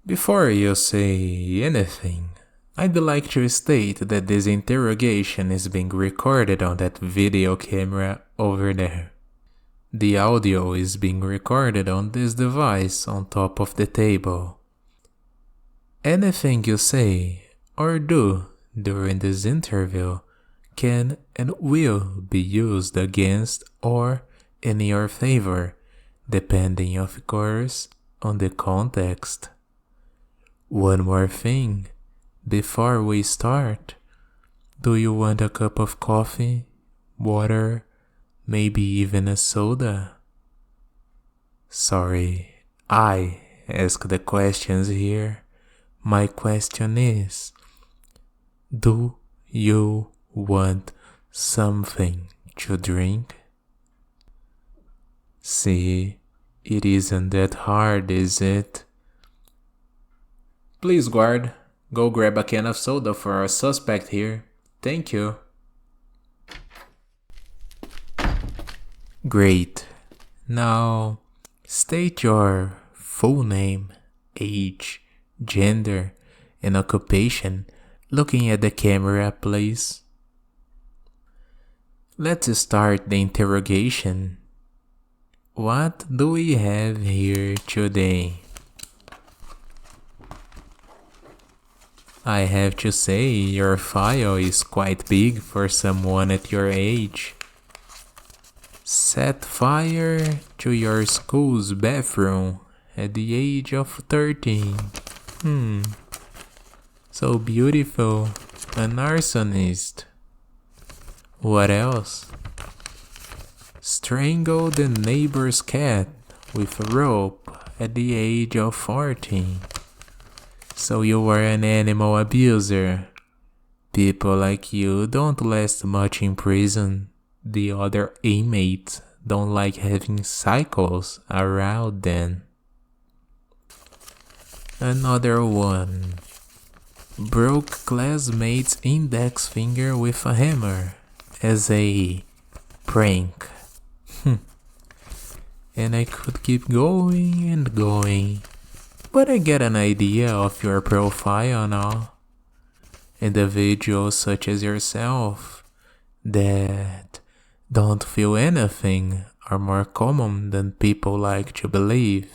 Before you say anything, I'd like to state that this interrogation is being recorded on that video camera over there. The audio is being recorded on this device on top of the table. Anything you say or do during this interview can and will be used against or in your favor, depending of course on the context. One more thing, before we start, do you want a cup of coffee, water, maybe even a soda? Sorry, I ask the questions here. My question is, do you want something to drink? See, it isn't that hard, is it? Please, guard, go grab a can of soda for our suspect here. Thank you. Great. Now, state your full name, age, gender, and occupation, looking at the camera, please. Let's start the interrogation. What do we have here today? I have to say, your file is quite big for someone at your age. Set fire to your school's bathroom at the age of 13. So beautiful, an arsonist. What else? Strangle the neighbor's cat with a rope at the age of 14. So you were an animal abuser. People like you don't last much in prison. The other inmates don't like having cycles around them. Another one. Broke classmate's index finger with a hammer as a prank. And I could keep going and going. But I get an idea of your profile now. Individuals such as yourself that don't feel anything are more common than people like to believe.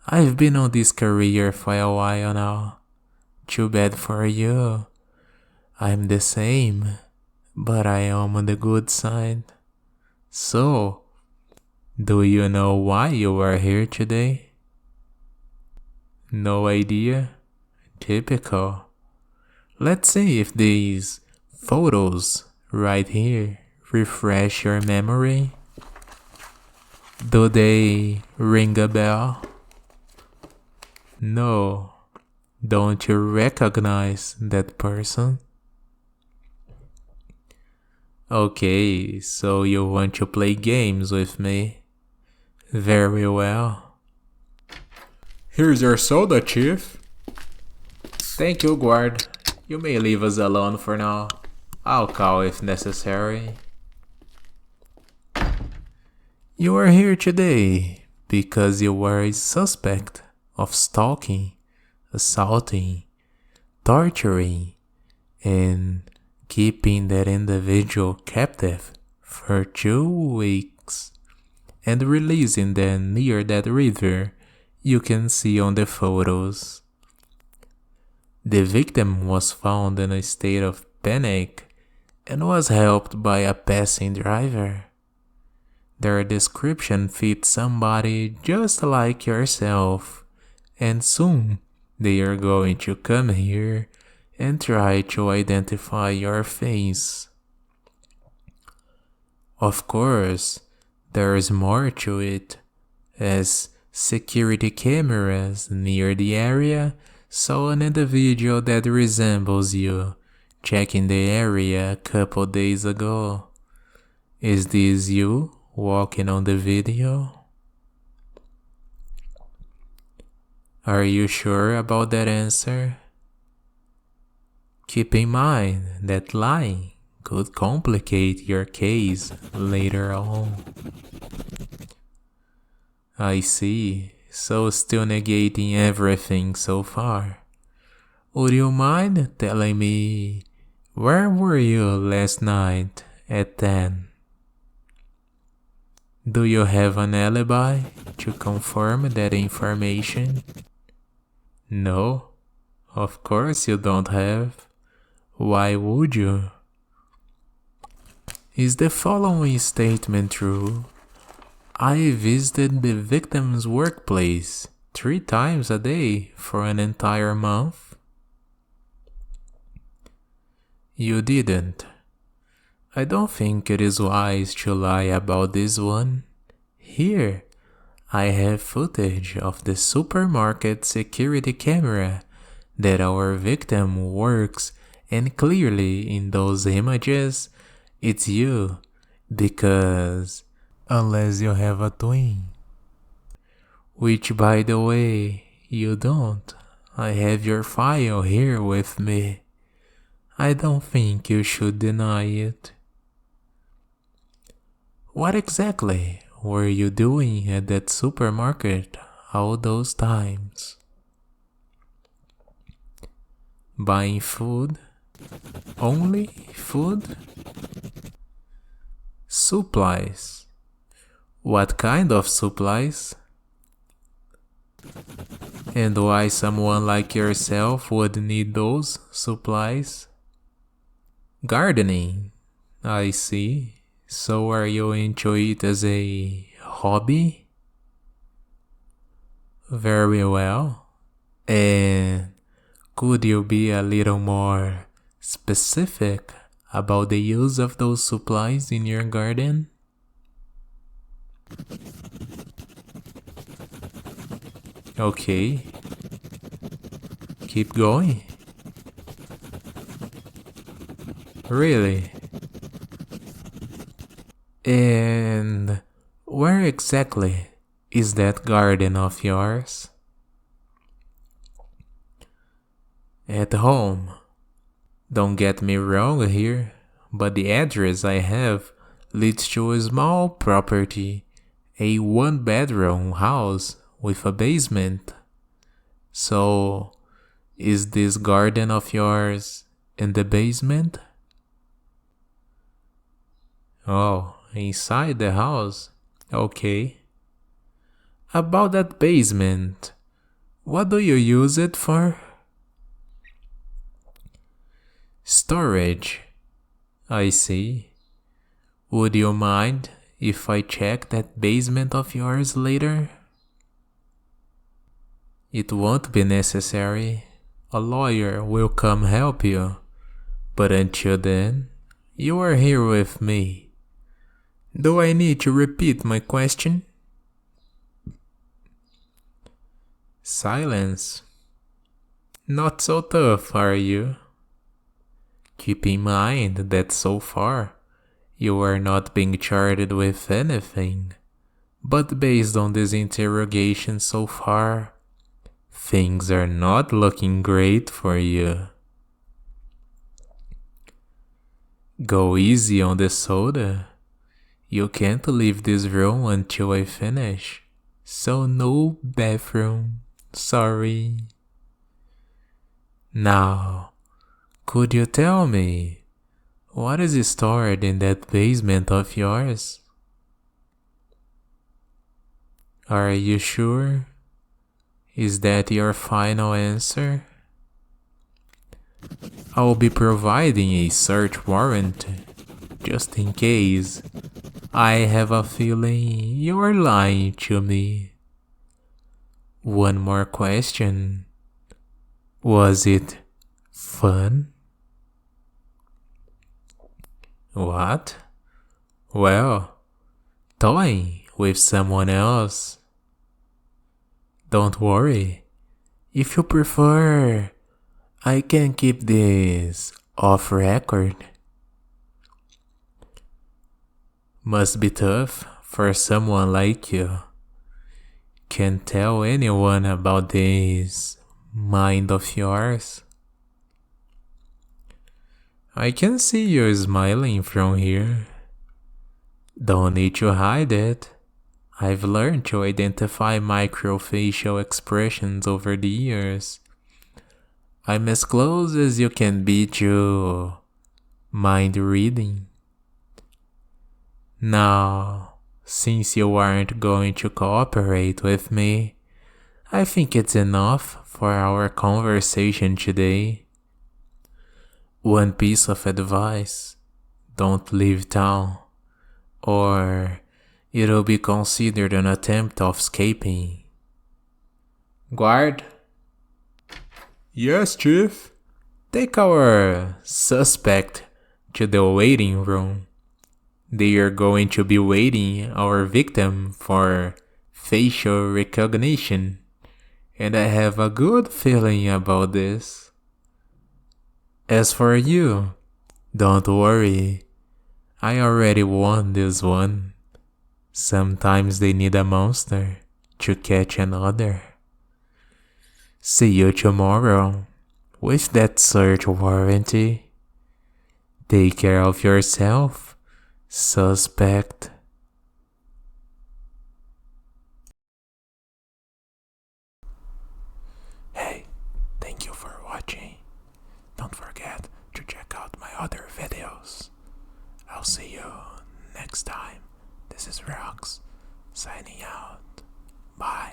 I've been on this career for a while now. Too bad for you. I'm the same, but I am on the good side. So, do you know why you are here today? No idea? Typical. Let's see if these photos right here refresh your memory. Do they ring a bell? No. Don't you recognize that person? Okay, so you want to play games with me? Very well. Here's your soda, Chief. Thank you, guard. You may leave us alone for now. I'll call if necessary. You are here today because you were a suspect of stalking, assaulting, torturing, and keeping that individual captive for 2 weeks and releasing them near that river you can see on the photos. The victim was found in a state of panic and was helped by a passing driver. Their description fits somebody just like yourself, and soon they are going to come here and try to identify your face. Of course, there is more to it, as security cameras near the area saw an individual that resembles you checking the area a couple days ago. Is this you walking on the video? Are you sure about that answer? Keep in mind that lying could complicate your case later on. I see. so still negating everything so far. Would you mind telling me where were you last night at 10? Do you have an alibi to confirm that information? No, of course you don't have. Why would you? Is the following statement true? I visited the victim's workplace 3 times a day for an entire month. You didn't. I don't think it is wise to lie about this one. Here, I have footage of the supermarket security camera that our victim works, and clearly in those images, it's you, because unless you have a twin. Which, by the way, you don't. I have your file here with me. I don't think you should deny it. What exactly were you doing at that supermarket all those times? Buying food? Only food? Supplies? What kind of supplies? And why someone like yourself would need those supplies? Gardening, I see. So are you into it as a hobby? Very well. And could you be a little more specific about the use of those supplies in your garden? Okay. Keep going. Really? And where exactly is that garden of yours? At home. Don't get me wrong here, but the address I have leads to a small property, a 1-bedroom house with a basement. So, is this garden of yours in the basement? Oh, inside the house? Okay. About that basement, what do you use it for? Storage. I see. Would you mind if I check that basement of yours later? It won't be necessary. A lawyer will come help you. But until then, you are here with me. Do I need to repeat my question? Silence. Not so tough, are you? Keep in mind that so far, you are not being charged with anything. But based on this interrogation so far, things are not looking great for you. Go easy on the soda. You can't leave this room until I finish. So no bathroom. Sorry. Now, could you tell me, what is stored in that basement of yours? Are you sure? Is that your final answer? I'll be providing a search warrant, just in case. I have a feeling you're lying to me. One more question. Was it fun? What? Well, toying with someone else. Don't worry. If you prefer, I can keep this off record. Must be tough for someone like you. Can't tell anyone about this mind of yours. I can see you smiling from here. Don't need to hide it. I've learned to identify microfacial expressions over the years. I'm as close as you can be to mind reading. Now, since you aren't going to cooperate with me, I think it's enough for our conversation today. One piece of advice: don't leave town, or it'll be considered an attempt of escaping. Guard? Yes, Chief. Take our suspect to the waiting room. They are going to be waiting our victim for facial recognition, and I have a good feeling about this. As for you, don't worry, I already won this one. Sometimes they need a monster to catch another. See you tomorrow with that search warrant. Take care of yourself, suspect. Hey, thank you for watching. Don't forget to check out my other videos. I'll see you next time. This is Rox, signing out. Bye.